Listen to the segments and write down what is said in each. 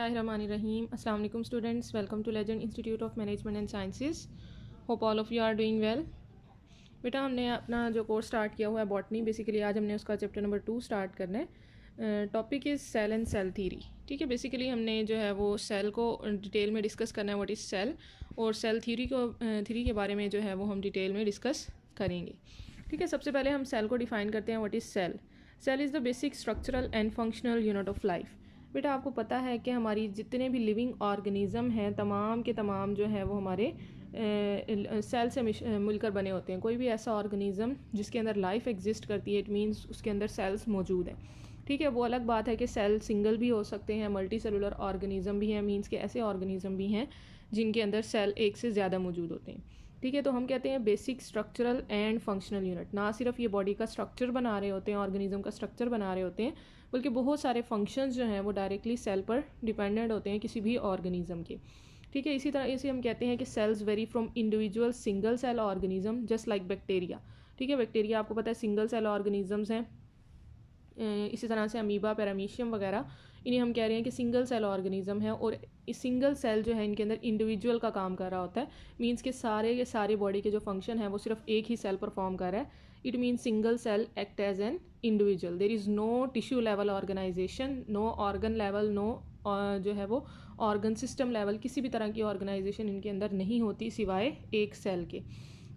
Bismillahirrahmanirrahim. Assalamu alaikum students. Welcome to Legend Institute of Management and Sciences. Hope all of you are doing well. बेटा हमने अपना जो course start किया हुआ है बॉटनी, बेसिकली आज हमने उसका चैप्टर नंबर 2 स्टार्ट करना है. Topic is cell and cell theory. ठीक है, बेसिकली हमने जो है वो सेल को डिटेल में डिस्कस करना है, व्हाट इज़ सेल, और सेल थ्योरी के बारे में जो है वो हम डिटेल में डिस्कस करेंगे. ठीक है, सबसे पहले हम सेल को डिफ़ाइन करते हैं. What is cell? Cell is the basic structural and functional unit of life. बेटा आपको पता है कि हमारी जितने भी लिविंग ऑर्गेनिज़म हैं तमाम के तमाम जो है वो हमारे सेल से मिलकर बने होते हैं. कोई भी ऐसा ऑर्गेनिज़म जिसके अंदर लाइफ एग्जिस्ट करती है, इट मीन्स उसके अंदर सेल्स मौजूद हैं. ठीक है, वो अलग बात है कि सेल सिंगल भी हो सकते हैं, मल्टी सेलुलर ऑर्गेनिज़म भी हैं, मीन्स के ऐसे ऑर्गेनिज़म भी हैं जिनके अंदर सेल एक से ज़्यादा मौजूद होते हैं. ठीक है, तो हम कहते हैं basic structural and functional unit. ना सिर्फ ये बॉडी का स्ट्रक्चर बना रहे होते हैं, ऑर्गेनिज्म का स्ट्रक्चर बना रहे होते हैं, बल्कि बहुत सारे फंक्शंस जो हैं वो डायरेक्टली सेल पर डिपेंडेंट होते हैं किसी भी ऑर्गेनिज्म के. ठीक है, इसी तरह इसे हम कहते हैं कि cells vary from individual single cell organism just like bacteria. ठीक है, बैक्टीरिया आपको पता है सिंगल सेल ऑर्गेनिजम्स हैं. इसी तरह से अमीबा, पैरामीशियम वगैरह, इन्हें हम कह रहे हैं कि सिंगल सेल ऑर्गेनिज्म है. और इस सिंगल सेल जो है इनके अंदर इंडिविजुअल का काम कर रहा होता है. मीन्स के सारे बॉडी के जो फंक्शन है वो सिर्फ एक ही सेल परफॉर्म कर रहा है. It means single cell act as an individual. There is no tissue level organization, no organ level, no जो है वो ऑर्गन सिस्टम लेवल, किसी भी तरह की ऑर्गेनाइजेशन इनके अंदर नहीं होती सिवाय एक सेल के.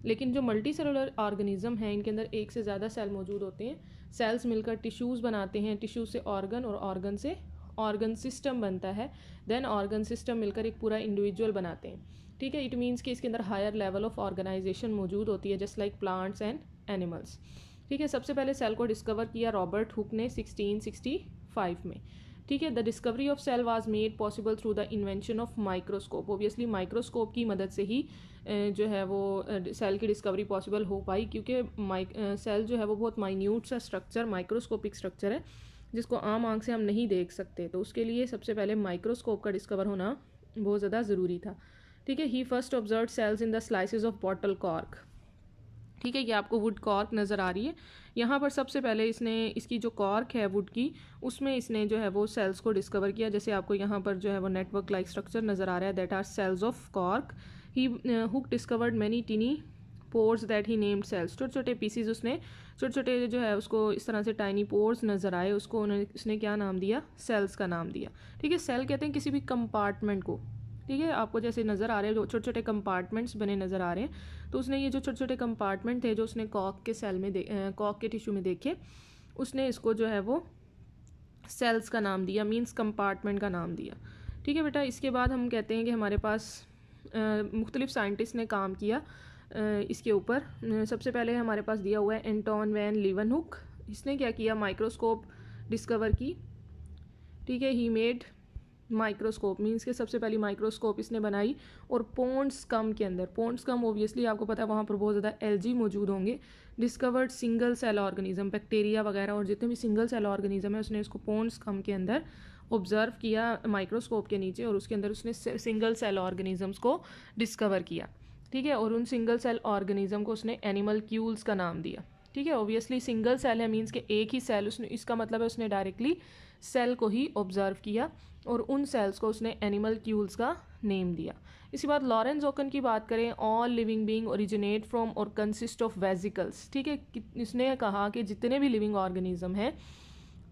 लेकिन जो मल्टी सेलुलर ऑर्गेनिज्म हैं इनके अंदर एक से ज़्यादा सेल मौजूद होते हैं. सेल्स मिलकर टिश्यूज़ बनाते हैं, टिश्यू से ऑर्गन और ऑर्गन से ऑर्गन सिस्टम बनता है. देन ऑर्गन सिस्टम मिलकर एक पूरा इंडिविजुअल बनाते हैं. ठीक है, इट मीन्स कि इसके अंदर हायर लेवल ऑफ ऑर्गेनाइजेशन मौजूद होती है, just like plants and animals. ठीक है, सबसे पहले सेल को डिस्कवर किया रॉबर्ट हुक ने 1665 में. ठीक है, the discovery of cell was made possible through the invention of microscope. Obviously microscope की मदद से ही जो है वो सेल की डिस्कवरी पॉसिबल हो पाई, क्योंकि सेल जो है वो बहुत माइन्यूट सा स्ट्रक्चर, माइक्रोस्कोपिक स्ट्रक्चर है जिसको आम आंख से हम नहीं देख सकते. तो उसके लिए सबसे पहले माइक्रोस्कोप का डिस्कवर होना बहुत ज़्यादा ज़रूरी था. ठीक है, he first observe cells in the slices of bottle cork. ठीक है, ये आपको वुड कॉर्क नज़र आ रही है. यहाँ पर सबसे पहले इसने इसकी जो कॉर्क है वुड की, उसमें इसने जो है वो सेल्स को डिस्कवर किया. जैसे आपको यहाँ पर जो है वो नेटवर्क लाइक स्ट्रक्चर नज़र आ रहा है, that are cells of cork. He Hooke discovered many tiny pores that he named cells. छोटे छोटे पीसीज, उसने छोटे छोटे जो है उसको इस तरह से टाइनी पोर्स नज़र आए, उसको उसने क्या नाम दिया? सेल्स का नाम दिया. ठीक है, सेल कहते हैं किसी भी कंपार्टमेंट को. ठीक है, आपको जैसे नज़र आ रहे हैं जो छोटे छोटे कंपार्टमेंट्स बने नज़र आ रहे हैं, तो उसने ये जो छोटे छोटे कंपार्टमेंट थे जो उसने कॉक के सेल में कॉक के टिश्यू में देखे, उसने इसको जो है वो सेल्स का नाम दिया, मींस कंपार्टमेंट का नाम दिया. ठीक है बेटा, इसके बाद हम कहते हैं कि हमारे पास मुख्तलिफ साइंटिस्ट ने काम किया इसके ऊपर. सबसे पहले हमारे पास दिया हुआ है एंटोन वैन लीवनहुक. इसने क्या किया? माइक्रोस्कोप डिस्कवर की. ठीक है, ही मेड माइक्रोस्कोप, मीन्स के सबसे पहली माइक्रोस्कोप इसने बनाई. और पोन्ड्सकम के अंदर, पोन्ड्सकम ओबियसली आपको पता है वहाँ पर बहुत ज़्यादा एल्जी मौजूद होंगे. Discovered single cell organism, bacteria वगैरह और जितने भी सिंगल सेल ऑर्गेनिज्म है उसने इसको पोन्ड्सकम के अंदर ऑब्जर्व किया माइक्रोस्कोप के नीचे, और उसके अंदर उसने सिंगल सेल ऑर्गेनिजम्स को डिस्कवर किया. ठीक है, और उन सिंगल सेल ऑर्गेनिज्म को उसने एनिमल्क्यूल्स का नाम दिया. ठीक है, ओबियसली सिंगल सेल है, मीन्स के एक ही सेल, उसने इसका मतलब है उसने डायरेक्टली सेल को ही ऑब्जर्व किया और उन सेल्स को उसने एनिमल्क्यूल्स का नेम दिया. इसी बात लॉरेंस ओकन की बात करें, all living being originate from और कंसिस्ट ऑफ वेजिकल्स. ठीक है, इसने कहा कि जितने भी लिविंग ऑर्गेनिज्म हैं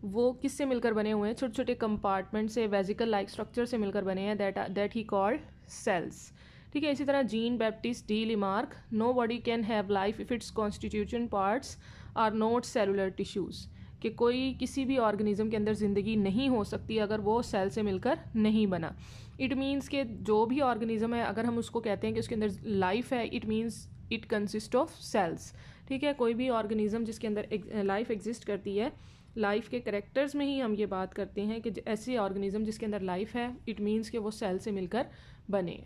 वो किससे मिलकर बने हुए हैं? छोटे छोटे कंपार्टमेंट से, वेजिकल लाइक स्ट्रक्चर से मिलकर बने हैं, दैट ही कॉल्ड सेल्स. ठीक है, इसी तरह Jean Baptiste de Lamarck, nobody can have life if its constitution parts are not cellular tissues. कि कोई किसी भी ऑर्गेनिज्म के अंदर ज़िंदगी नहीं हो सकती अगर वो सेल से मिलकर नहीं बना. इट मीन्स के जो भी ऑर्गेनिज्म है अगर हम उसको कहते हैं कि उसके अंदर लाइफ है, it means it consist of cells. ठीक है, कोई भी ऑर्गेनिज्म जिसके अंदर लाइफ एग्जिस्ट करती है, लाइफ के करेक्टर्स में ही हम ये बात करते हैं कि ऐसे ऑर्गेनिज्म जिसके अंदर लाइफ है, इट मीन्स कि वो सेल से मिलकर बने.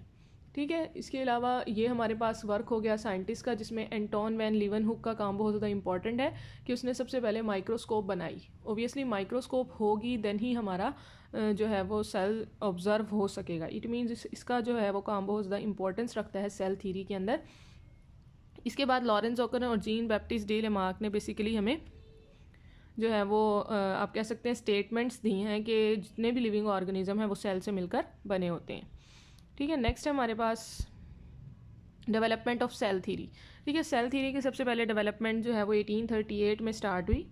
ठीक है, इसके अलावा ये हमारे पास वर्क हो गया साइंटिस्ट का, जिसमें एंटोन वैन लीवनहुक का काम बहुत ज़्यादा इंपॉर्टेंट है कि उसने सबसे पहले माइक्रोस्कोप बनाई. ओबियसली माइक्रोस्कोप होगी देन ही हमारा जो है वो सेल ऑब्जर्व हो सकेगा. इट मीन्स इसका जो है वो काम बहुत ज़्यादा इंपॉर्टेंस रखता है सेल थ्योरी के अंदर. इसके बाद लॉरेंस ओकन और जीन बैप्टिस्ट डी लिमार्क ने बेसिकली हमें जो है वो आप कह सकते हैं स्टेटमेंट्स दी हैं कि जितने भी लिविंग ऑर्गेनिज्म हैं वो सेल से मिलकर बने होते हैं। ठीक है, नेक्स्ट है हमारे पास डेवलपमेंट ऑफ सेल थ्योरी। ठीक है, सेल थ्योरी की सबसे पहले डेवलपमेंट जो है वो 1838 में स्टार्ट हुई।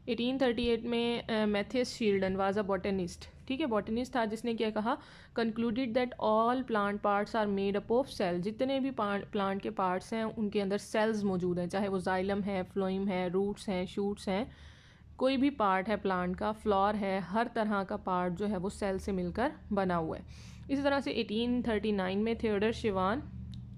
1838 में Matthias Schleiden was a botanist. ठीक है, बॉटनिस्ट था जिसने क्या कहा, concluded that all plant parts are made up of cell. जितने भी प्लांट के पार्ट्स हैं उनके अंदर सेल्स मौजूद हैं, चाहे वो जाइलम है, फ्लोइम है, रूट्स हैं, शूट्स हैं, कोई भी पार्ट है प्लांट का, फ्लोर है, हर तरह का पार्ट जो है वो सेल से मिलकर बना हुआ है। इसी तरह से 1839 में थियोडर शिवान,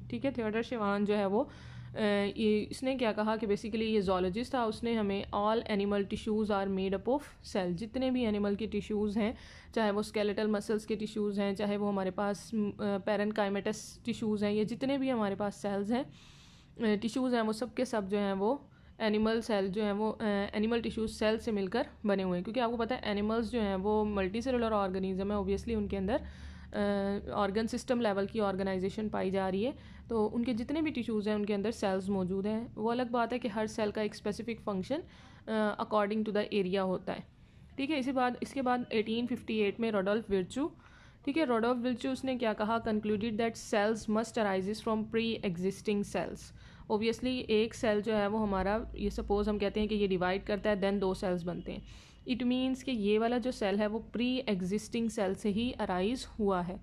ठीक है, थियोडर शिवान जो है वो इसने क्या कहा कि बेसिकली ये जोलॉजिस्ट था, उसने हमें all animal tissues are made up of cell. जितने भी एनिमल के टिश्यूज़ हैं, चाहे वो स्केलेटल मसल्स के टिश्यूज़ हैं, चाहे वो हमारे पास पैरेनकाइमेटस टिश्यूज़ हैं, ये जितने भी हमारे पास सेल्स हैं, टिश्यूज़ हैं, वो सब के सब जो हैं वो एनिमल सेल जो हैं वो एनिमल टिश्यूज़ सेल से मिलकर बने हुए हैं। क्योंकि आपको पता है एनिमल्स जो हैं वो मल्टी सेलुलर ऑर्गेनिज्म है, ऑब्वियसली उनके अंदर ऑर्गन सिस्टम लेवल की ऑर्गेनाइजेशन पाई जा रही है, तो उनके जितने भी टिश्यूज़ हैं उनके अंदर सेल्स मौजूद हैं। वो अलग बात है कि हर सेल का एक specific function according to the area होता है। ठीक है, इसके बाद 1858 में रोडोल्फ विर्चू, ठीक है, रोडोल्फ विर्चू उसने क्या कहा, concluded that cells must arises from pre existing cells. Obviously एक सेल जो है वो हमारा, ये सपोज हम कहते हैं कि ये डिवाइड करता है, देन 2 सेल्स बनते हैं। इट मीन्स कि ये वाला जो सेल है वो प्री एग्जिस्टिंग सेल से ही अराइज हुआ है।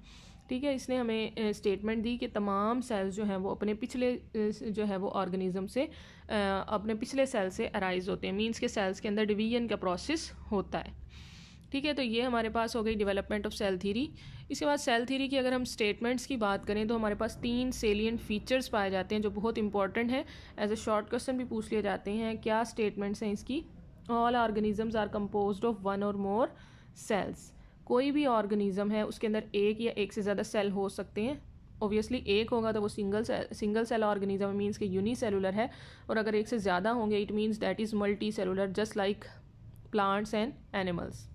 ठीक है, इसने हमें स्टेटमेंट दी कि तमाम सेल्स जो हैं वो अपने पिछले जो है वो ऑर्गेनिज्म से अपने पिछले सेल से अराइज होते हैं। मीन्स के सेल्स के अंदर डिवीजन का प्रोसेस होता है। ठीक है, तो ये हमारे पास हो गई डेवलपमेंट ऑफ सेल थ्योरी। इसके बाद सेल थ्योरी की अगर हम स्टेटमेंट्स की बात करें तो हमारे पास 3 सेलिएंट फीचर्स पाए जाते हैं जो बहुत इंपॉर्टेंट हैं, एज अ शॉर्ट क्वेश्चन भी पूछ लिए जाते हैं। क्या स्टेटमेंट्स हैं इसकी? All organisms are composed of 1 और मोर सेल्स। कोई भी ऑर्गेनिज्म है उसके अंदर एक या एक से ज़्यादा सेल हो सकते हैं। ओबियसली एक होगा तो वो सिंगल सेल ऑर्गेनिज्म मीन्स के यूनिसेलुलर है, और अगर एक से ज़्यादा होंगे it means that is multicellular, just like plants and animals.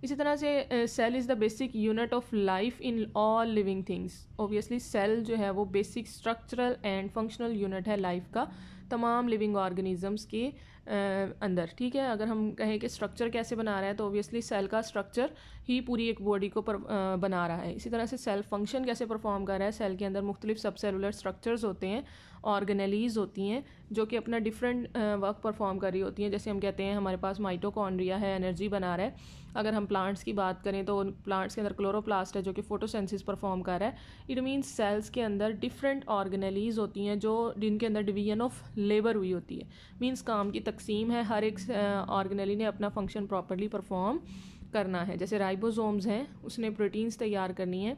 इसी तरह से cell is the basic unit of life in all living things. Obviously cell जो है वो basic structural and functional unit है लाइफ का तमाम लिविंग ऑर्गेनिजम्स के अंदर। ठीक है, अगर हम कहें कि स्ट्रक्चर कैसे बना रहा है तो ओबियसली सेल का स्ट्रक्चर ही पूरी एक बॉडी को बना रहा है। इसी तरह से सेल फंक्शन कैसे परफॉर्म कर रहा है, सेल के अंदर मुख्तलिफ सब सेलुलर स्ट्रक्चर्स होते हैं, ऑर्गेनेलीज होती हैं जो कि अपना डिफरेंट वर्क परफॉर्म कर रही होती हैं। जैसे हम कहते हैं हमारे पास माइटोकॉन्ड्रिया है, एनर्जी बना रहा है। अगर हम प्लांट्स की बात करें तो प्लांट्स के अंदर क्लोरोप्लास्ट है जो कि फोटोसिंथेसिस परफॉर्म कर रहा है। इट मीन्स सेल्स के अंदर डिफरेंट ऑर्गेनेलीज होती हैं जो जिनके अंदर डिवीजन ऑफ लेबर हुई होती है, मीन्स काम की तकसीम है। हर एक ऑर्गेनेली ने अपना फंक्शन प्रॉपरली परफॉर्म करना है। जैसे राइबोसोम्स हैं, उसने प्रोटीन्स तैयार करनी है।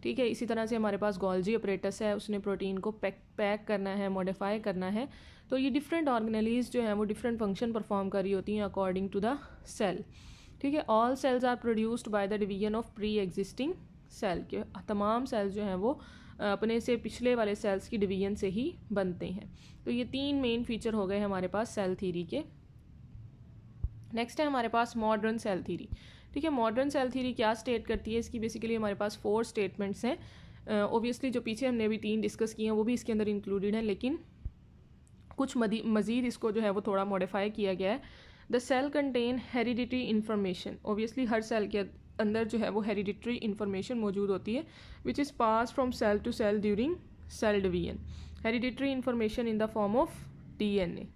ठीक है, इसी तरह से हमारे पास गोल्जी अपरेटस है, उसने प्रोटीन को पैक करना है, मॉडिफाई करना है। तो ये डिफरेंट ऑर्गेनेलीज जो हैं वो डिफरेंट फंक्शन परफॉर्म कर रही होती हैं अकॉर्डिंग टू द सेल। ठीक है, all cells are produced by the division of pre existing cell. के तमाम सेल्स जो हैं वो अपने से पिछले वाले सेल्स की डिवीजन से ही बनते हैं। तो ये 3 मेन फीचर हो गए हमारे पास सेल थ्योरी के। नेक्स्ट है हमारे पास मॉडर्न सेल थ्योरी। ठीक है, मॉडर्न सेल थ्योरी क्या स्टेट करती है? इसकी बेसिकली हमारे पास 4 स्टेटमेंट्स हैं। ओबियसली जो पीछे हमने अभी 3 डिस्कस किए हैं वो भी इसके अंदर इंक्लूडेड हैं, लेकिन कुछ मज़ीद इसको जो है वो थोड़ा मॉडिफाई किया गया है। The cell contain hereditary information. Obviously हर सेल के अंदर जो है वो हेरिडिटरी इन्फॉर्मेशन मौजूद होती है which is pass from cell to cell during cell division. Hereditary information in the form of DNA.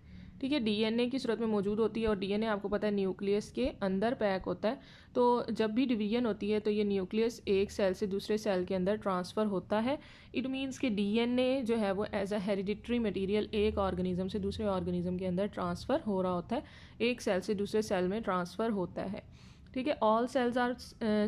ठीक है, डीएनए की सूरत में मौजूद होती है, और डीएनए आपको पता है न्यूक्लियस के अंदर पैक होता है। तो जब भी डिवीजन होती है तो ये न्यूक्लियस एक सेल से दूसरे सेल के अंदर ट्रांसफ़र होता है। इट मीन्स कि डीएनए जो है वो एज अ हेरिडिटरी मटेरियल एक ऑर्गेनिज्म से दूसरे ऑर्गेनिज्म के अंदर ट्रांसफ़र हो रहा होता है, एक सेल से दूसरे सेल में ट्रांसफ़र होता है। ठीक है, all cells are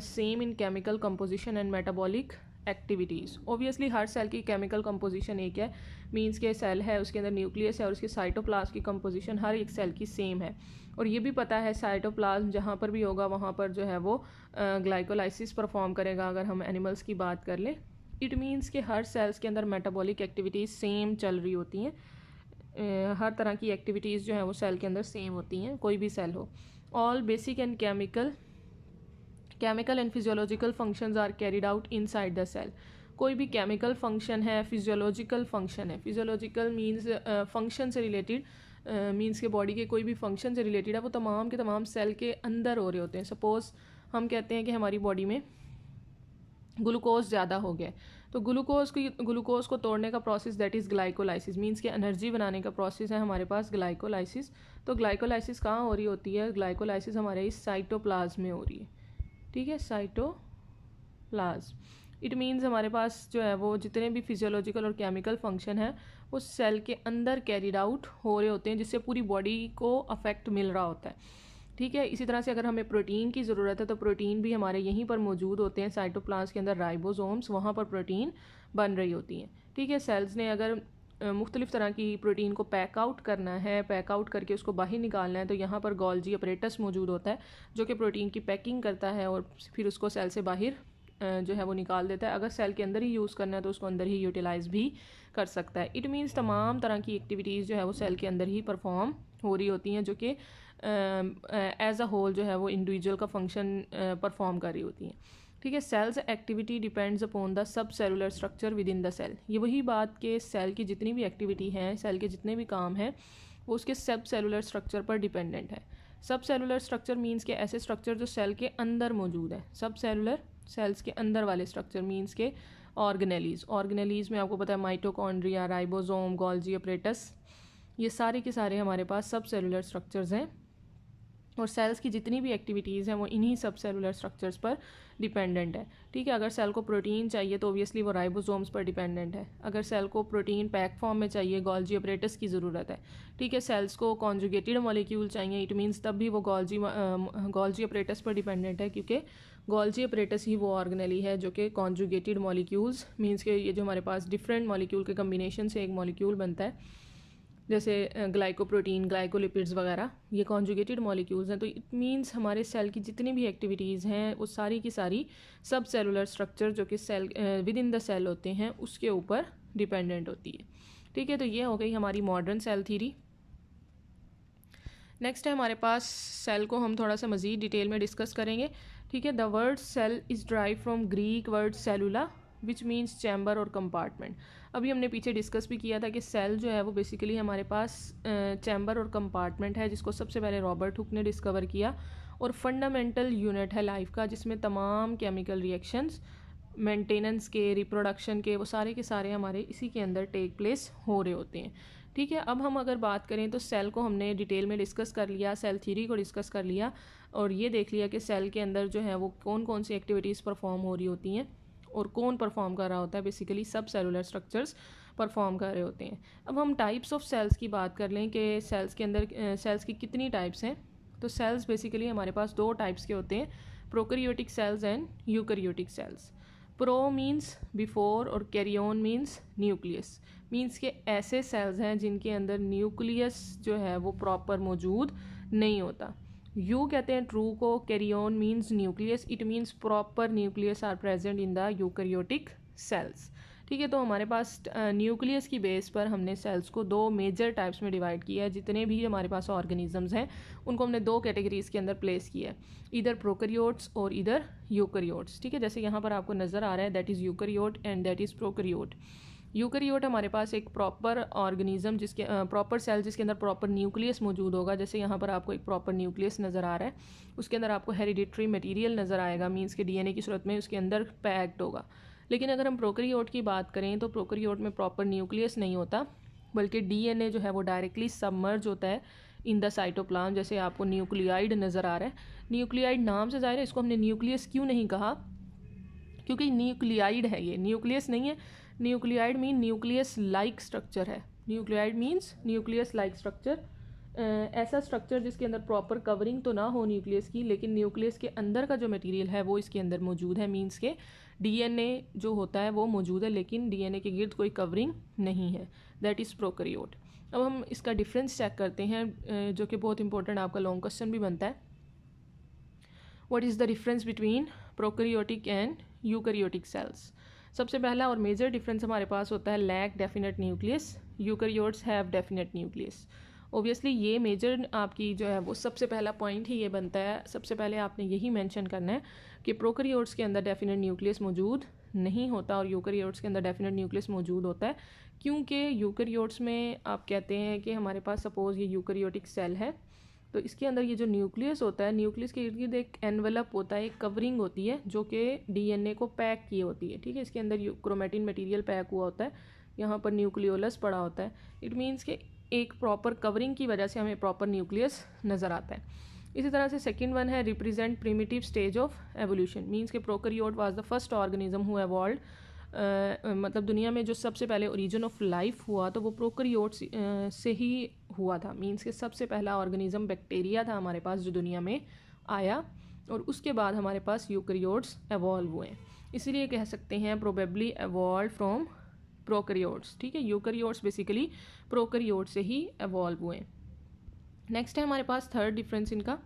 same in chemical composition and metabolic activities. Obviously हर सेल की केमिकल कंपोजिशन एक है, मीन्स के सेल है उसके अंदर न्यूक्लियस है और उसके साइटोप्लाज्म की कंपोजिशन हर एक सेल की सेम है। और ये भी पता है साइटोप्लाज्म जहाँ पर भी होगा वहाँ पर जो है वो ग्लाइकोलाइसिस परफॉर्म करेगा, अगर हम एनिमल्स की बात कर लें। इट मीन्स कि हर सेल्स के अंदर मेटाबॉलिक एक्टिविटीज़ सेम चल रही होती हैं। हर तरह की एक्टिविटीज़ जो है वो सेल के अंदर सेम होती हैं, कोई भी सेल हो। All basic and chemical and physiological functions are carried out inside the cell. कोई भी केमिकल फंक्शन है, फिजियोलॉजिकल फंक्शन है, फिजियोलॉजिकल मीन्स फंक्शन से रिलेटेड मींस के बॉडी के कोई भी फंक्शन से रिलेटेड है वो तमाम के तमाम सेल के अंदर हो रहे होते हैं। सपोज़ हम कहते हैं कि हमारी बॉडी में ग्लूकोज ज़्यादा हो गया, तो ग्लूकोज को तोड़ने का process that is glycolysis, means के एनर्जी बनाने का प्रोसेस है हमारे पास ग्लाइकोलाइसिस। तो ग्लाइकोलाइसिस कहाँ हो रही होती है? ग्लाइकोलाइसिस हमारे इस साइटोप्लाज्म में हो रही है, ठीक है, साइटोप्लाज्म। इट मीन्स हमारे पास जो है वो जितने भी फिजियोलॉजिकल और केमिकल फंक्शन है वो सेल के अंदर कैरिड आउट हो रहे होते हैं, जिससे पूरी बॉडी को अफेक्ट मिल रहा होता है, ठीक है। इसी तरह से अगर हमें प्रोटीन की ज़रूरत है तो प्रोटीन भी हमारे यहीं पर मौजूद होते हैं, साइटोप्लाज्म के अंदर राइबोसोम्स, वहाँ पर प्रोटीन बन रही होती हैं, ठीक है। सेल्स ने अगर मुख्तलिफ़ तरह की प्रोटीन को पैक आउट करना है, पैक आउट करके उसको बाहर निकालना है, तो यहाँ पर गोल्जी अपरेटस मौजूद होता है जो कि प्रोटीन की पैकिंग करता है और फिर उसको सेल से बाहर जो है वो निकाल देता है। अगर सेल के अंदर ही यूज़ करना है तो उसको अंदर ही यूटिलाइज़ भी कर सकता है। इट मीन्स तमाम तरह की एक्टिविटीज़ जो है वो सेल के अंदर ही परफॉर्म हो रही होती हैं, जो कि एज अ होल जो है वो इंडिविजुअल का फंक्शन परफॉर्म कर रही होती हैं, ठीक है। Cells activity depends upon the subcellular structure within the cell. ये वही बात कि सेल की जितनी भी एक्टिविटी है, सेल के जितने भी काम हैं वो उसके सब सेलुलर स्ट्रक्चर पर डिपेंडेंट है। सब सेलुलर स्ट्रक्चर मीन्स के ऐसे स्ट्रक्चर जो सेल के अंदर मौजूद है। सब सेलुलर सेल्स के अंदर वाले स्ट्रक्चर मीन्स के ऑर्गेनेलीज में आपको पता है माइटोकॉन्ड्रिया, राइबोसोम, गोल्जी अपरेटस, ये सारे के सारे हमारे पास सब सेलुलर स्ट्रक्चर्स हैं और सेल्स की जितनी भी एक्टिविटीज़ हैं वो इन्हीं सब सेलुलर स्ट्रक्चर्स पर डिपेंडेंट है, ठीक है। अगर सेल को प्रोटीन चाहिए तो ऑब्वियसली वो राइबोसोम्स पर डिपेंडेंट है। अगर सेल को प्रोटीन पैक फॉर्म में चाहिए, गोल्जी अपरेटस की ज़रूरत है, ठीक है। सेल्स को कॉन्जुगेटेड मॉलिक्यूल चाहिए, इट मीन्स तब भी वो गोल्जी अपरेटस पर डिपेंडेंट है, क्योंकि गोल्जी अपरेटस ही वो ऑर्गेनेली है जो कि कॉन्जुगेटेड मॉलिक्यूल्स मीन्स के ये जो हमारे पास डिफरेंट मॉलिक्यूल के कम्बिनेशन से एक मॉलिक्यूल बनता है, जैसे ग्लाइकोप्रोटीन, ग्लाइकोलिपिड्स वगैरह, ये कॉन्जुगेटेड मॉलिक्यूल्स हैं। तो इट मीन्स हमारे सेल की जितनी भी एक्टिविटीज़ हैं वो सारी की सारी सब सेलुलर स्ट्रक्चर जो कि cell within the cell होते हैं उसके ऊपर डिपेंडेंट होती है, ठीक है। तो ये हो गई हमारी मॉडर्न सेल थ्योरी। नेक्स्ट है हमारे पास सेल को हम थोड़ा सा मज़ीद डिटेल में डिस्कस करेंगे, ठीक है। The word cell is drive from Greek word cellula which means chamber और कंपार्टमेंट। अभी हमने पीछे डिस्कस भी किया था कि सेल जो है वो बेसिकली हमारे पास चैम्बर और कंपार्टमेंट है, जिसको सबसे पहले रॉबर्ट हुक ने डिस्कवर किया, और फंडामेंटल यूनिट है लाइफ का, जिसमें तमाम केमिकल रिएक्शंस, मेंटेनेंस के, रिप्रोडक्शन के, वो सारे के सारे हमारे इसी के अंदर टेक प्लेस हो रहे होते हैं, ठीक है। अब हम अगर बात करें तो सेल को हमने डिटेल में डिस्कस कर लिया, सेल थ्योरी को डिस्कस कर लिया और ये देख लिया कि सेल के अंदर जो है वो कौन कौन सी एक्टिविटीज़ परफॉर्म हो रही होती हैं और कौन परफॉर्म कर रहा होता है। बेसिकली सब सेलुलर स्ट्रक्चर्स परफॉर्म कर रहे होते हैं। अब हम टाइप्स ऑफ सेल्स की बात कर लें कि सेल्स के अंदर सेल्स की कितनी टाइप्स हैं। तो सेल्स बेसिकली हमारे पास दो टाइप्स के होते हैं, prokaryotic cells and eukaryotic sales. Pro means before और कैरियोन मीन्स न्यूक्लियस, मीन्स के ऐसे सेल्स हैं जिनके अंदर न्यूक्लियस जो है वो प्रॉपर मौजूद नहीं होता। यू कहते हैं ट्रू को, karyon means nucleus, it means proper nucleus are present in the eukaryotic cells, ठीक है। तो हमारे पास न्यूक्लियस की बेस पर हमने सेल्स को दो मेजर टाइप्स में डिवाइड किया है। जितने भी हमारे पास ऑर्गेनिजम्स हैं उनको हमने दो कैटेगरीज के अंदर प्लेस किया है, इधर प्रोकैरियोट्स और इधर यूकैरियोट्स, ठीक है। जैसे यहाँ पर आपको नज़र आ रहा है that is eukaryote and that is prokaryote. Eukaryote हमारे पास एक प्रॉपर ऑर्गेनिज्म जिसके प्रॉपर सेल जिसके अंदर प्रॉपर न्यूक्लियस मौजूद होगा। जैसे यहाँ पर आपको एक प्रॉपर न्यूक्लियस नज़र आ रहा है, उसके अंदर आपको हेरिडिटरी मटेरियल नज़र आएगा, मीन्स के डीएनए की सूरत में उसके अंदर पैक्ड होगा। लेकिन अगर हम प्रोकैरियोट की बात करें तो प्रोकैरियोट में प्रॉपर न्यूक्लियस नहीं होता, बल्कि डीएनए जो है वो डायरेक्टली सबमर्ज होता है इन द साइटोप्लाज्म। जैसे आपको न्यूक्लियाइड नज़र आ रहा है, न्यूक्लियाइड नाम से ज़ाहिर है, इसको हमने न्यूक्लियस क्यों नहीं कहा, क्योंकि न्यूक्लियाइड है, ये न्यूक्लियस नहीं है। Nucleoid mean nucleus like structure है, nucleoid means nucleus like structure, ऐसा स्ट्रक्चर जिसके अंदर प्रॉपर कवरिंग तो ना हो न्यूक्लियस की, लेकिन न्यूक्लियस के अंदर का जो मटेरियल है वो इसके अंदर मौजूद है, मीन्स के डीएनए जो होता है वो मौजूद है लेकिन डीएनए के गिर्द कोई कवरिंग नहीं है, दैट इज़ प्रोकैरियोट। अब हम इसका डिफरेंस चेक करते हैं जो कि बहुत इंपॉर्टेंट आपका लॉन्ग क्वेश्चन भी बनता है। What is the difference between prokaryotic and eukaryotic cells. सबसे पहला और मेजर डिफरेंस हमारे पास होता है lack definite nucleus, eukaryotes have definite nucleus. Obviously ये मेजर आपकी जो है वो सबसे पहला पॉइंट ही ये बनता है, सबसे पहले आपने यही मेंशन करना है कि प्रोकैरियोट्स के अंदर डेफिनेट न्यूक्लियस मौजूद नहीं होता और यूकैरियोट्स के अंदर डेफिनेट न्यूक्लियस मौजूद होता है, क्योंकि यूकैरियोट्स में आप कहते हैं कि हमारे पास सपोज़ ये यूकैरियोटिक सेल है, तो इसके अंदर ये जो न्यूक्लियस होता है, न्यूक्लियस के इर्द गिर्द एक एनवेलप होता है, एक कवरिंग होती है जो कि डीएनए को पैक की होती है, ठीक है। इसके अंदर क्रोमेटिन मटेरियल पैक हुआ होता है, यहाँ पर न्यूक्लियोलस पड़ा होता है। इट मीन्स कि एक प्रॉपर कवरिंग की वजह से हमें प्रॉपर न्यूक्लियस नज़र आता है। इसी तरह से सेकंड वन है represent primitive stage of evolution, means के prokaryote was the first organism who evolved, मतलब दुनिया में जो सबसे पहले ओरिजिन ऑफ लाइफ हुआ तो वो प्रोकैरियोट से ही हुआ था। मीन्स के सबसे पहला ऑर्गेनिज्म बैक्टीरिया था हमारे पास जो दुनिया में आया, और उसके बाद हमारे पास यूकैरियोट्स एवॉल्व हुए, इसीलिए कह सकते हैं प्रोबेबली एवॉल्व फ्रॉम प्रोकैरियोट्स, ठीक है। यूकैरियोट्स बेसिकली प्रोकैरियोट से ही एवॉल्व हुए। नेक्स्ट है हमारे पास थर्ड डिफरेंस इनका,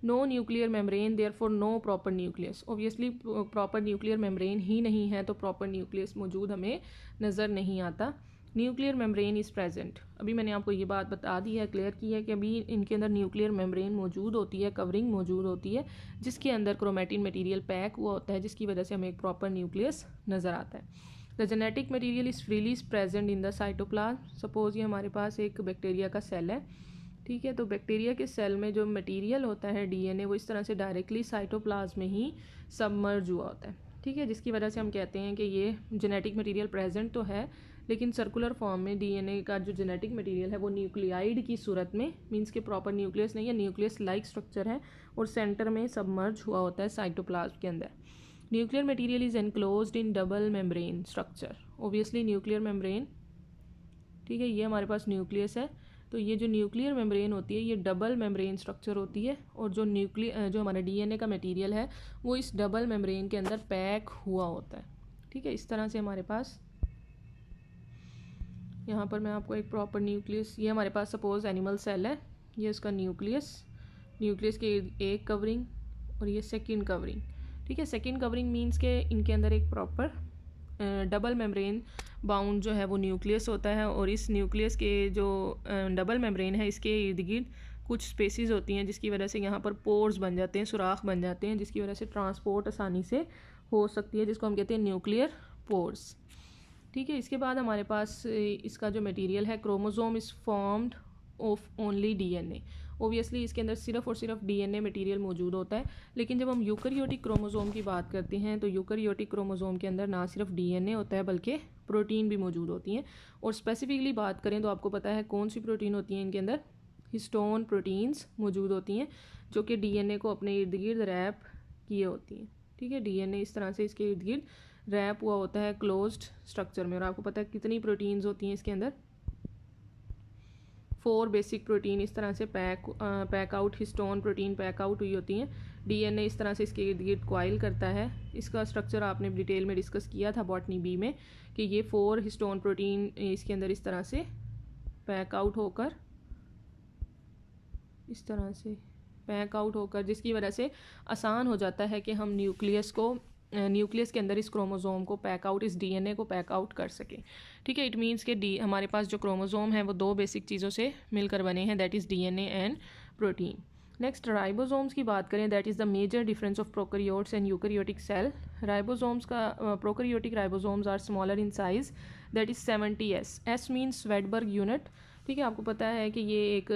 no nuclear membrane therefore no proper nucleus. Obviously proper nuclear membrane ही नहीं है तो प्रॉपर न्यूक्लियस मौजूद हमें नज़र नहीं आता। न्यूक्लियर मेम्ब्रेन इज़ प्रेजेंट, अभी मैंने आपको ये बात बता दी है, क्लियर की है कि अभी इनके अंदर न्यूक्लियर मेम्ब्रेन मौजूद होती है, कवरिंग मौजूद होती है जिसके अंदर क्रोमेटिन मटेरियल पैक हुआ होता है, जिसकी वजह से हमें एक प्रॉपर न्यूक्लियस नज़र आता है। The genetic material is freely present in the cytoplasm. Suppose ये हमारे पास एक बैक्टीरिया का सेल है, ठीक है, तो बैक्टीरिया के सेल में जो मटेरियल होता है डीएनए, वो इस तरह से डायरेक्टली साइटोप्लाज्म में ही सबमर्ज हुआ होता है, ठीक है, जिसकी वजह से हम कहते हैं कि ये जेनेटिक मटेरियल प्रेजेंट तो है लेकिन सर्कुलर फॉर्म में डीएनए का जो जेनेटिक मटेरियल है वो न्यूक्लियाइड की सूरत में, मीन्स के प्रॉपर न्यूक्लियस नहीं है, न्यूक्लियस लाइक स्ट्रक्चर है और सेंटर में सबमर्ज हुआ होता है साइटोप्लाज्म के अंदर। Nuclear material is enclosed in double membrane structure. Obviously nuclear membrane, ठीक है, ये हमारे पास न्यूक्लियस है, तो ये जो न्यूक्लियर मेम्ब्रेन होती है ये डबल मेम्ब्रेन स्ट्रक्चर होती है, और जो जो हमारा डीएनए का मटेरियल है वो इस डबल मेम्ब्रेन के अंदर पैक हुआ होता है, ठीक है। इस तरह से हमारे पास यहाँ पर मैं आपको एक प्रॉपर न्यूक्लियस, ये हमारे पास सपोज एनिमल सेल है, ये इसका न्यूक्लियस के एक कवरिंग और ये सेकेंड कवरिंग, ठीक है। सेकेंड कवरिंग मीन्स के इनके अंदर एक प्रॉपर डबल मेम्ब्रेन बाउंड जो है वो न्यूक्लियस होता है, और इस न्यूक्लियस के जो डबल मेम्ब्रेन है इसके इर्द गिर्द कुछ स्पेसिस होती हैं जिसकी वजह से यहाँ पर पोर्स बन जाते हैं, सुराख बन जाते हैं, जिसकी वजह से ट्रांसपोर्ट आसानी से हो सकती है, जिसको हम कहते हैं न्यूक्लियर पोर्स, ठीक है। इसके बाद हमारे पास इसका जो मटेरियल है, chromosome is formed of only DNA. Obviously इसके अंदर सिर्फ और सिर्फ डीएनए मटेरियल मौजूद होता है, लेकिन जब हम यूकैरियोटिक क्रोमोसोम की बात करते हैं तो यूकैरियोटिक क्रोमोसोम के अंदर ना सिर्फ डीएनए होता है बल्कि प्रोटीन भी मौजूद होती हैं। और स्पेसिफिकली बात करें तो आपको पता है कौन सी प्रोटीन होती हैं इनके अंदर, हिस्टोन प्रोटीन्स मौजूद होती हैं जो कि डीएनए को अपने इर्द गिर्द रैप किए होती हैं, ठीक है। डीएनए इस तरह से इसके इर्द गिर्द रैप हुआ होता है क्लोज्ड स्ट्रक्चर में, और आपको पता है कितनी प्रोटीन्स होती हैं इसके अंदर, 4 बेसिक प्रोटीन इस तरह से pack out, histone protein pack out हुई होती हैं। डीएनए इस तरह से इसके इर्द गिर्द कॉइल करता है, इसका स्ट्रक्चर आपने डिटेल में डिस्कस किया था बॉटनी बी में कि ये 4 हिस्टोन प्रोटीन इसके अंदर इस तरह से पैक आउट होकर, इस तरह से पैक आउट होकर, जिसकी वजह से आसान हो जाता है कि हम न्यूक्लियस के अंदर इस क्रोमोसोम को पैक आउट, इस डीएनए को पैक आउट कर सकें, ठीक है। इट मीन्स कि हमारे पास जो क्रोमोसोम है वो 2 बेसिक चीज़ों से मिलकर बने हैं, that is DNA and protein. Next ribosomes की बात करें, that is the major difference of prokaryotes and eukaryotic cell. Ribosomes का prokaryotic ribosomes are smaller in size, that is 70 S means Svedberg unit, ठीक है। आपको पता है कि ये एक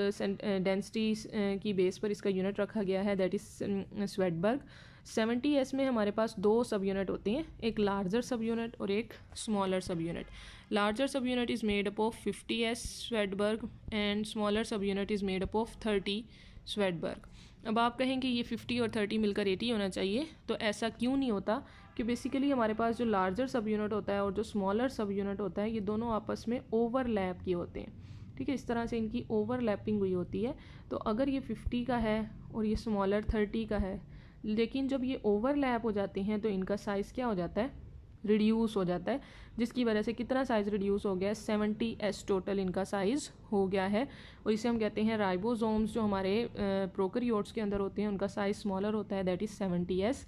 डेंसिटी की बेस पर इसका यूनिट रखा गया है, दैट इज़ स्वेडबर्ग। 70 S में हमारे पास 2 सब यूनिट होते हैं, एक लार्जर सब यूनिट और एक स्मॉलर सब यूनिट। लार्जर सब unit is made up of 50 S Svedberg and smaller सब unit is made up of 30 Svedberg. अब आप कहें कि ये 50 और 30 मिलकर 80 होना चाहिए, तो ऐसा क्यों नहीं होता कि बेसिकली हमारे पास जो लार्जर सब यूनिट होता है और जो स्मॉलर सब यूनिट होता है ये दोनों आपस में ओवरलैप किए होते हैं, ठीक है। इस तरह से इनकी ओवरलैपिंग हुई होती है, तो अगर ये 50 का है और ये स्मॉलर 30 का है, लेकिन जब ये ओवरलैप हो जाते हैं तो इनका साइज़ क्या हो जाता है, रिड्यूस हो जाता है, जिसकी वजह से कितना साइज़ रिड्यूस हो गया है, 70 S टोटल इनका साइज़ हो गया है। और इसे हम कहते हैं राइबोसोम्स जो हमारे प्रोकैरियोट्स के अंदर होते हैं उनका साइज़ स्मॉलर होता है, दैट इज़ 70 S,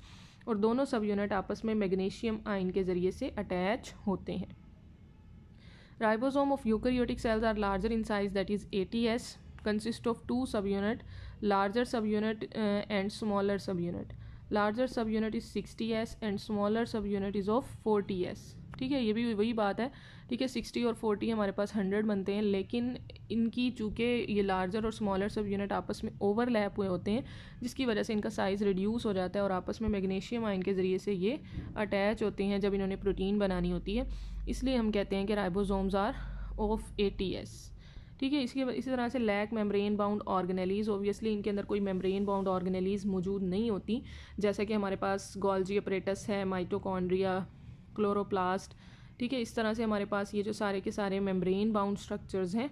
और दोनों सब यूनिट आपस में मैग्नीशियम आयन के ज़रिए से अटैच होते हैं। Ribosome of eukaryotic cells are larger in size, that is 80 S, consist of 2 subunit, larger सब यूनिट एंड स्मॉलर सब यूनिट, लार्जर सब unit is 60s and smaller सब यूनिट इज़ ऑफ 40s। ठीक है, ये भी वही बात है। ठीक है, 60 और 40 हमारे पास 100 बनते हैं, लेकिन इनकी चूँकि ये लार्जर और स्मॉलर सब यूनिट आपस में ओवरलैप हुए होते हैं, जिसकी वजह से इनका साइज़ रिड्यूस हो जाता है और आपस में मैग्नीशियम आयन के ज़रिए से ये अटैच होते हैं जब इन्होंने प्रोटीन बनानी होती है। इसलिए हम कहते हैं कि राइबोसोम्स आर ऑफ 80s। ठीक है, इसी तरह से lack membrane bound organelles, obviously इनके अंदर कोई मेम्ब्रेन बाउंड ऑर्गेनेलीज मौजूद नहीं होती, जैसा कि हमारे पास गोल्जी अपरेटस है, माइटोकॉन्ड्रिया, क्लोरोप्लास्ट। ठीक है, इस तरह से हमारे पास ये जो सारे के सारे मेम्ब्रेन बाउंड स्ट्रक्चर्स हैं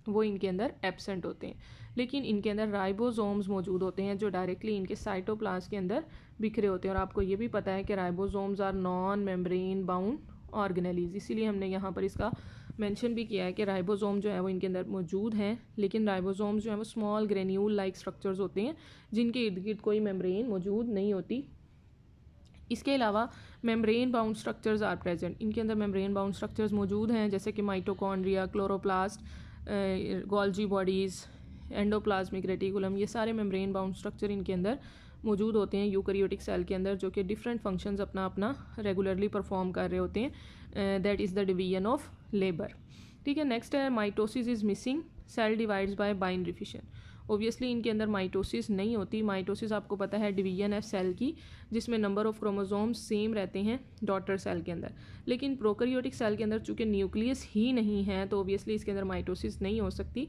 वो इनके अंदर एब्सेंट होते हैं, लेकिन इनके अंदर राइबोसोम्स मौजूद होते हैं जो डायरेक्टली इनके साइटोप्लाज्म के अंदर बिखरे होते हैं। और आपको ये भी पता है कि ribosomes are non membrane bound organelles, इसीलिए हमने यहाँ पर इसका मेंशन भी किया है कि राइबोसोम जो है वो इनके अंदर मौजूद हैं, लेकिन राइबोसोम्स जो है वो स्मॉल ग्रेन्यूल लाइक स्ट्रक्चर्स होते हैं जिनके इर्द गिर्द कोई मेम्ब्रेन मौजूद नहीं होती। इसके अलावा membrane bound structures are present, इनके अंदर मेम्ब्रेन बाउंड स्ट्रक्चर्स मौजूद हैं जैसे कि mitochondria, chloroplast, Golgi bodies, endoplasmic reticulum, ये सारे मेम्ब्रेन बाउंड स्ट्रक्चर इनके अंदर मौजूद होते हैं यूकैरियोटिक सेल के अंदर, जो कि डिफरेंट फंक्शंस अपना अपना रेगुलरली परफॉर्म कर रहे होते हैं। That is the division of labour. ठीक है, नेक्स्ट है mitosis is missing, cell divides by binary fission. Obviously इनके अंदर माइटोसिस नहीं होती। माइटोसिस आपको पता है डिवीजन है सेल की, जिसमें नंबर ऑफ क्रोमोसोम्स सेम रहते हैं डॉटर सेल के अंदर, लेकिन प्रोकैरियोटिक सेल के अंदर चूँकि न्यूक्लियस ही नहीं है तो ओबियसली इसके अंदर माइटोसिस नहीं हो सकती,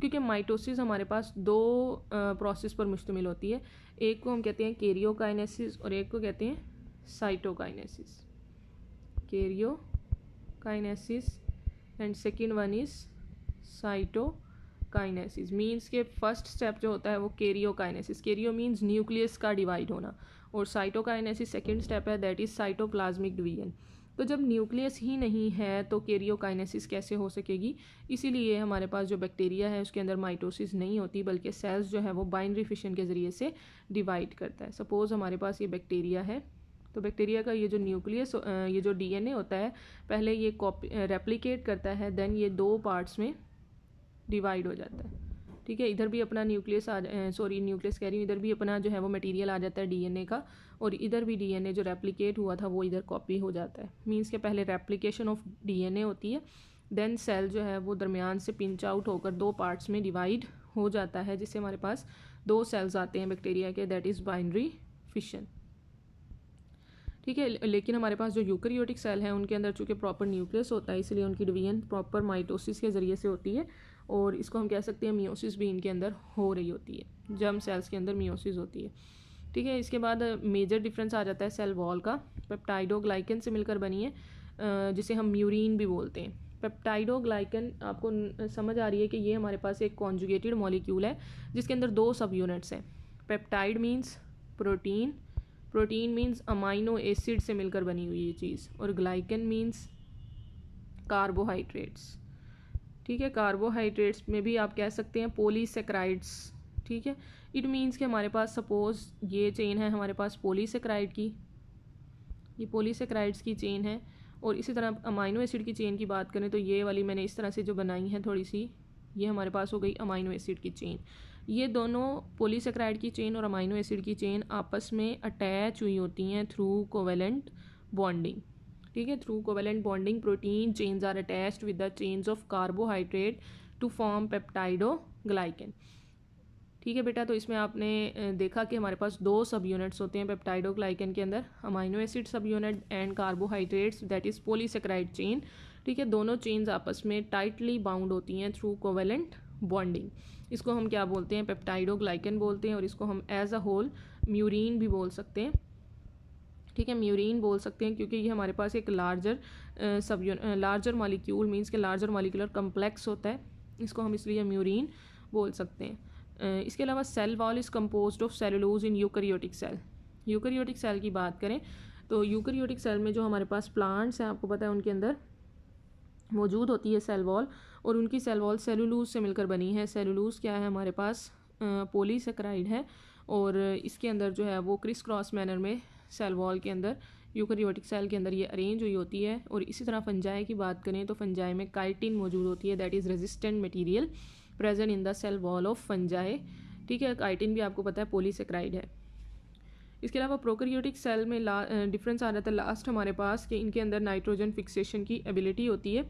क्योंकि माइटोसिस हमारे पास दो प्रोसेस पर मुश्तमिल होती है। एक को हम कहते हैं कैरियोकाइनेसिस और एक को कहते हैं cytokinesis. Karyokinesis and second one is cytokinesis. Means के फर्स्ट स्टेप जो होता है वो कैरियोकाइनेसिस, कैरियो मीन्स न्यूक्लियस का डिवाइड होना, और साइटोकाइनेसिस सेकेंड स्टेप है, दैट इज़ साइटोप्लाज्मिक डिवीजन। तो जब न्यूक्लियस ही नहीं है तो कैरियोकाइनेसिस कैसे हो सकेगी? इसीलिए हमारे पास जो बैक्टीरिया है उसके अंदर माइटोसिस नहीं होती, बल्कि सेल्स जो है वो बाइनरी फिशन के ज़रिए से डिवाइड करता है। सपोज़ हमारे पास ये बैक्टीरिया है, तो बैक्टीरिया का ये जो न्यूक्लियस, ये जो डीएनए होता है, पहले ये रेप्लिकेट करता है, देन ये दो पार्ट्स में डिवाइड हो जाता है। ठीक है, इधर भी अपना न्यूक्लियस न्यूक्लियस कह रही हूँ, इधर भी अपना जो है वो मटेरियल आ जाता है डीएनए का, और इधर भी डीएनए जो रेप्लिकेट हुआ था वो इधर कॉपी हो जाता है। मीन्स के पहले रेप्लिकेशन ऑफ डीएनए होती है, देन सेल जो है वो दरमियान से पिंच आउट होकर दो पार्ट्स में डिवाइड हो जाता है, जिससे हमारे पास दो सेल्स आते हैं बैक्टीरिया के, दैट इज़ बाइनरी फिशन। ठीक है, लेकिन हमारे पास जो यूकैरियोटिक सेल हैं उनके अंदर चूँकि प्रॉपर न्यूक्लियस होता है, इसलिए उनकी डिवीजन प्रॉपर माइटोसिस के ज़रिए से होती है, और इसको हम कह सकते हैं मियोसिस भी इनके अंदर हो रही होती है, जर्म सेल्स के अंदर मियोसिस होती है। ठीक है, इसके बाद मेजर डिफरेंस आ जाता है सेल वॉल का। पेप्टाइडोग्लाइकन से मिलकर बनी है, जिसे हम म्यूरिन भी बोलते हैं। पेप्टाइडोग्लाइकन आपको समझ आ रही है कि ये हमारे पास एक कॉन्जुगेटेड मॉलिक्यूल है जिसके अंदर दो सब यूनिट्स हैं। Peptide means protein, protein means amino acid से मिलकर बनी हुई ये चीज़, और ग्लाइकन मीन्स कार्बोहाइड्रेट्स। ठीक है, कार्बोहाइड्रेट्स में भी आप कह सकते हैं पॉलीसेक्राइड्स। ठीक है, इट मीन्स कि हमारे पास सपोज ये चेन है हमारे पास पॉलीसेक्राइड की, ये पॉलीसेक्राइड्स की चेन है, और इसी तरह अमाइनो एसिड की चेन की बात करें तो ये वाली मैंने इस तरह से जो बनाई है थोड़ी सी, ये हमारे पास हो गई अमाइनो एसिड की चेन। ये दोनों पॉलीसेक्राइड की चेन और अमाइनो एसिड की चेन आपस में अटैच हुई होती हैं थ्रू कोवेलेंट बॉन्डिंग। ठीक है, through covalent bonding protein chains are attached with the chains of carbohydrate to form peptidoglycan. ठीक है बेटा, तो इसमें आपने देखा कि हमारे पास दो सब यूनिट्स होते हैं पेप्टाइडोग्लाइकन के अंदर, अमाइनो एसिड सब unit and carbohydrates, that is polysaccharide chain. ठीक है, दोनों चेन्स आपस में टाइटली बाउंड होती हैं थ्रू कोवेलेंट बॉन्डिंग। इसको हम क्या बोलते हैं? पेप्टाइडोग्लाइकन बोलते हैं, और इसको हम एज अ होल म्यूरिन भी बोल सकते हैं। ठीक है, म्यूरिन बोल सकते हैं क्योंकि ये हमारे पास एक लार्जर मॉलिक्यूल मीन्स के लार्जर मॉलिक्यूलर कम्प्लेक्स होता है, इसको हम इसलिए म्यूरिन बोल सकते हैं। इसके अलावा cell wall is composed of cellulose in eukaryotic cell. Eukaryotic cell की बात करें तो यूकैरियोटिक सेल में जो हमारे पास प्लांट्स हैं, आपको पता है उनके अंदर मौजूद होती है सेल वॉल, और उनकी सेल वॉल सेलुलोज से मिलकर बनी है। सेलुलोज क्या है? हमारे पास पॉलीसेक्राइड है, और इसके अंदर जो है वो क्रिस क्रॉस मैनर में सेल वॉल के अंदर यूकैरियोटिक सेल के अंदर ये अरेंज हुई होती है। और इसी तरह फंजाई की बात करें तो फंजाई में काइटिन मौजूद होती है, that is resistant material present in the cell wall of fungi. ठीक है, काइटिन भी आपको पता है पॉलीसेक्राइड है। इसके अलावा प्रोकैरियोटिक सेल में डिफरेंस आ जाता है लास्ट हमारे पास कि इनके अंदर नाइट्रोजन फिक्सेशन की एबिलिटी होती है,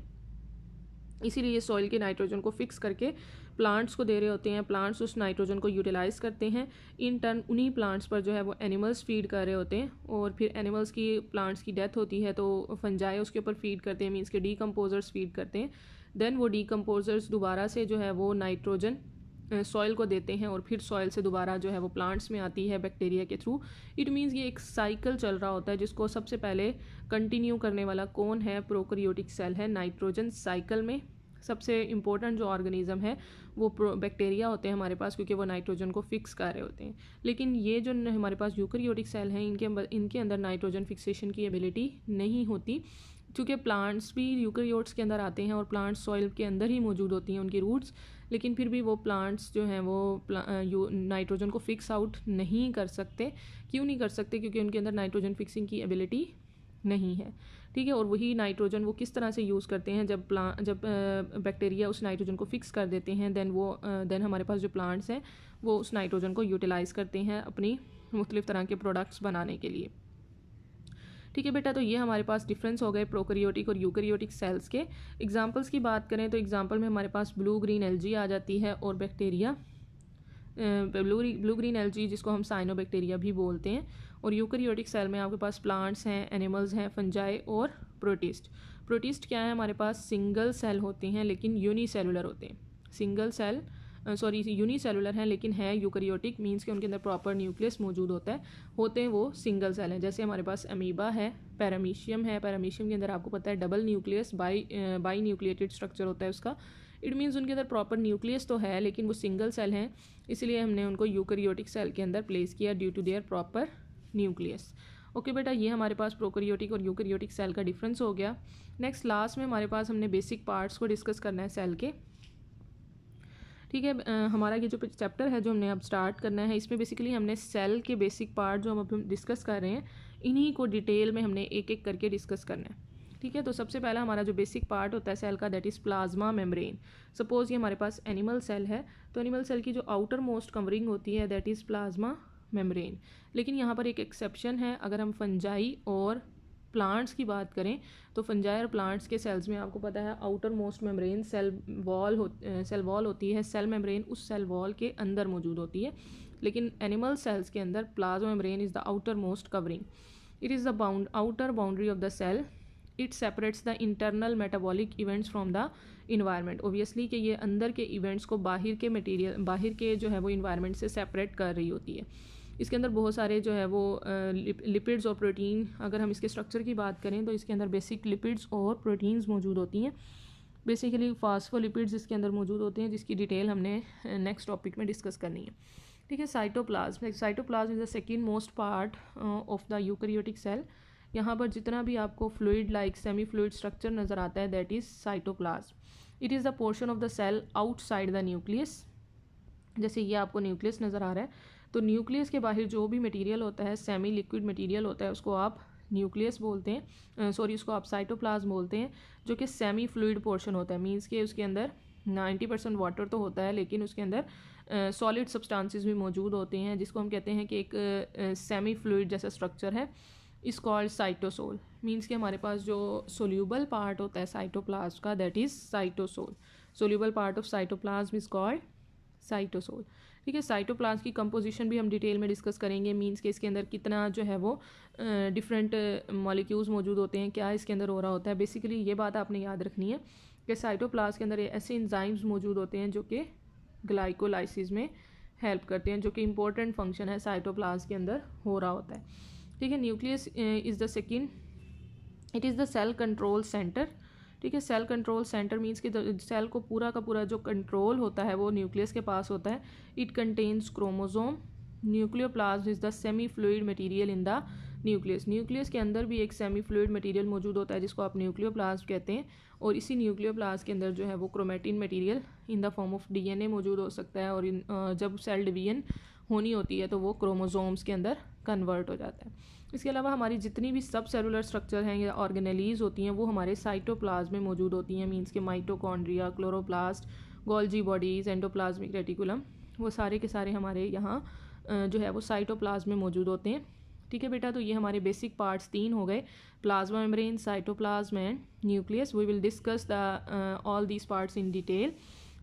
इसीलिए सॉइल के नाइट्रोजन को फिक्स करके प्लांट्स को दे रहे होते हैं। प्लांट्स उस नाइट्रोजन को यूटिलाइज़ करते हैं। इन टर्न उन्हीं प्लांट्स पर जो है वो एनिमल्स फीड कर रहे होते हैं, और फिर एनिमल्स की प्लांट्स की डेथ होती है तो फंजाई उसके ऊपर फीड करते हैं, मीन्स के डीकम्पोजर्स फीड करते हैं। देन वो डीकम्पोजर्स दोबारा से जो है वो नाइट्रोजन सॉइल को देते हैं, और फिर सॉइल से दोबारा जो है वो प्लांट्स में आती है बैक्टीरिया के थ्रू। इट मीन्स ये एक साइकिल चल रहा होता है, जिसको सबसे पहले कंटिन्यू करने वाला कौन है? प्रोकैरियोटिक सेल है। नाइट्रोजन साइकिल में सबसे इंपॉर्टेंट जो ऑर्गेनिज्म है वो बैक्टीरिया होते हैं हमारे पास, क्योंकि वो नाइट्रोजन को फिक्स कर रहे होते हैं। लेकिन ये जो हमारे पास यूकैरियोटिक सेल हैं, इनके अंदर नाइट्रोजन फिक्सेशन की एबिलिटी नहीं होती, क्योंकि प्लांट्स भी यूकैरियोट्स के अंदर आते हैं और प्लांट्स सॉइल के अंदर ही मौजूद होती हैं उनकी रूट्स, लेकिन फिर भी वो प्लांट्स जो हैं वो नाइट्रोजन को फिक्स आउट नहीं कर सकते। क्यों नहीं कर सकते? क्योंकि उनके अंदर नाइट्रोजन फिक्सिंग की एबिलिटी नहीं है। ठीक है, और वही नाइट्रोजन वो किस तरह से यूज़ करते हैं? जब बैक्टीरिया उस नाइट्रोजन को फिक्स कर देते हैं, देन हमारे पास जो प्लांट्स हैं वो उस नाइट्रोजन को यूटिलाइज़ करते हैं अपनी मुख्तलिफ़ तरह के प्रोडक्ट्स बनाने के लिए। ठीक है बेटा, तो ये हमारे पास डिफरेंस हो गए प्रोकैरियोटिक और यूकैरियोटिक सेल्स के। एग्जांपल्स की बात करें तो एग्जांपल में हमारे पास ब्लू ग्रीन एल्गी आ जाती है, और बैक्टीरिया ब्लू ग्रीन एल्गी जिसको हम साइनोबैक्टीरिया भी बोलते हैं। और यूकैरियोटिक सेल में आपके पास प्लांट्स हैं, एनिमल्स हैं, फंजाई और प्रोटिस्ट। प्रोटिस्ट क्या है? हमारे पास सिंगल सेल होते हैं लेकिन यूनिसेलुलर होते हैं। यूनिसेलुलर हैं लेकिन है यूकैरियोटिक, मींस कि उनके अंदर प्रॉपर न्यूक्लियस मौजूद होते हैं वो सिंगल सेल हैं। जैसे हमारे पास अमीबा है, पैरामीशियम है। पैरामीशियम के अंदर आपको पता है double nucleus by nucleated structure होता है उसका। इट मीन्स उनके अंदर प्रॉपर न्यूक्लियस तो है लेकिन वो सिंगल सेल हैं, इसलिए हमने उनको यूकैरियोटिक सेल के अंदर प्लेस किया due to their proper nucleus. Okay बेटा, ये हमारे पास प्रोकैरियोटिक और यूकैरियोटिक सेल का डिफरेंस हो गया। नेक्स्ट लास्ट में हमारे पास हमने बेसिक पार्ट्स को डिस्कस करना है सेल के। ठीक है, हमारा ये जो चैप्टर है जो हमने अब स्टार्ट करना है, इसमें बेसिकली हमने सेल के बेसिक पार्ट जो हम डिस्कस कर रहे हैं, इन्हीं को डिटेल में हमने एक एक करके डिस्कस करना है। ठीक है, तो सबसे पहला हमारा जो बेसिक पार्ट होता है सेल का, that is plasma membrane. Suppose ये हमारे पास एनिमल सेल है, तो एनिमल सेल की जो आउटर मोस्ट कवरिंग होती है दैट इज़ प्लाज्मा मेम्ब्रेन। लेकिन यहाँ पर एक एक्सेप्शन है, अगर हम फंजाई और प्लांट्स की बात करें तो फंजाई और प्लांट्स के सेल्स में आपको पता है outermost membrane cell wall होती है। सेल मेम्ब्रेन उस सेल वॉल के अंदर मौजूद होती है, लेकिन एनिमल सेल्स के अंदर plasma membrane is the outermost covering. It is the outer boundary of the cell. It separates the internal metabolic events from the environment. Obviously कि ये अंदर के इवेंट्स को बाहर के जो है वो इन्वायरमेंट से सेपरेट कर रही होती है। इसके अंदर बहुत सारे जो है वो लिपिड्स और प्रोटीन, अगर हम इसके स्ट्रक्चर की बात करें तो इसके अंदर बेसिक लिपिड्स और प्रोटीन्स मौजूद होती हैं। बेसिकली फास्फोलिपिड्स इसके अंदर मौजूद होते हैं, जिसकी डिटेल हमने नेक्स्ट टॉपिक में डिस्कस करनी है। ठीक है, cytoplasm is the second most part of the eukaryotic cell. यहाँ पर जितना भी आपको fluid like semi fluid structure नज़र आता है that is cytoplasm. It is the portion of the cell outside the nucleus. जैसे ये आपको न्यूक्लियस नज़र आ रहा है, तो न्यूक्लियस के बाहर जो भी मटेरियल होता है, सेमी लिक्विड मटेरियल होता है, उसको आप न्यूक्लियस बोलते हैं, उसको आप साइटोप्लाज्म बोलते हैं, जो कि सेमी फ्लूइड पोर्शन होता है। मींस के उसके अंदर 90% वाटर तो होता है लेकिन उसके अंदर सॉलिड सब्सटेंसेस भी मौजूद होते हैं, जिसको हम कहते हैं कि एक सेमी फ्लूइड जैसा स्ट्रक्चर है। इस कॉल्ड साइटोसोल। मींस कि हमारे पास जो सोल्यूबल पार्ट होता है साइटोप्लाज्म का that is cytosol. Soluble part of cytoplasm is called cytosol. ठीक है, साइटोप्लाज्म की कंपोजिशन भी हम डिटेल में डिस्कस करेंगे। मींस कि इसके अंदर कितना जो है वो डिफरेंट मॉलिक्यूल्स मौजूद होते हैं, क्या इसके अंदर हो रहा होता है। बेसिकली ये बात आपने याद रखनी है कि साइटोप्लाज्म के अंदर ऐसे एंजाइम्स मौजूद होते हैं जो कि ग्लाइकोलाइसिस में हेल्प करते हैं, जो कि इंपॉर्टेंट फंक्शन है साइटोप्लाज्म के अंदर हो रहा होता है। ठीक है, nucleus is the second, it is the cell control centre. ठीक है, सेल कंट्रोल सेंटर मींस कि सेल को पूरा का पूरा जो कंट्रोल होता है वो न्यूक्लियस के पास होता है। It contains chromosome. Nucleoplasm is the semi fluid material in the nucleus. Nucleus के अंदर भी एक सेमी फ्लूइड मटेरियल मौजूद होता है जिसको आप न्यूक्लियोप्लाज्म कहते हैं, और इसी न्यूक्लियोप्लाज्म के अंदर जो है वो chromatin material in the form of DNA मौजूद हो सकता है, और जब सेल डिवीजन होनी होती है तो वो क्रोमोसोम्स के अंदर कन्वर्ट हो जाता है। इसके अलावा हमारी जितनी भी सब सेलुलर स्ट्रक्चर हैं या ऑर्गेनेलीज होती हैं वो हमारे साइटोप्लाज्म में मौजूद होती हैं। मींस के mitochondria, chloroplast, Golgi bodies, endoplasmic reticulum, वो सारे के सारे हमारे यहाँ जो है वो साइटोप्लाज्म में मौजूद होते हैं। ठीक है बेटा, तो ये हमारे बेसिक पार्ट्स 3 हो गए, plasma membrane, cytoplasm and nucleus. We will discuss the all these parts in detail.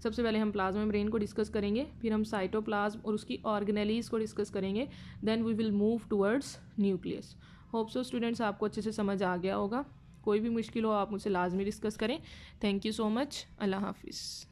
सबसे पहले हम प्लाज्मा मेम्ब्रेन को डिस्कस करेंगे, फिर हम साइटोप्लाज्म और उसकी ऑर्गेनेलीज को डिस्कस करेंगे, then we will move towards nucleus. Hope so students आपको अच्छे से समझ आ गया होगा। कोई भी मुश्किल हो आप मुझसे लाजमी डिस्कस करें। Thank you so much. अल्लाह हाफिज़।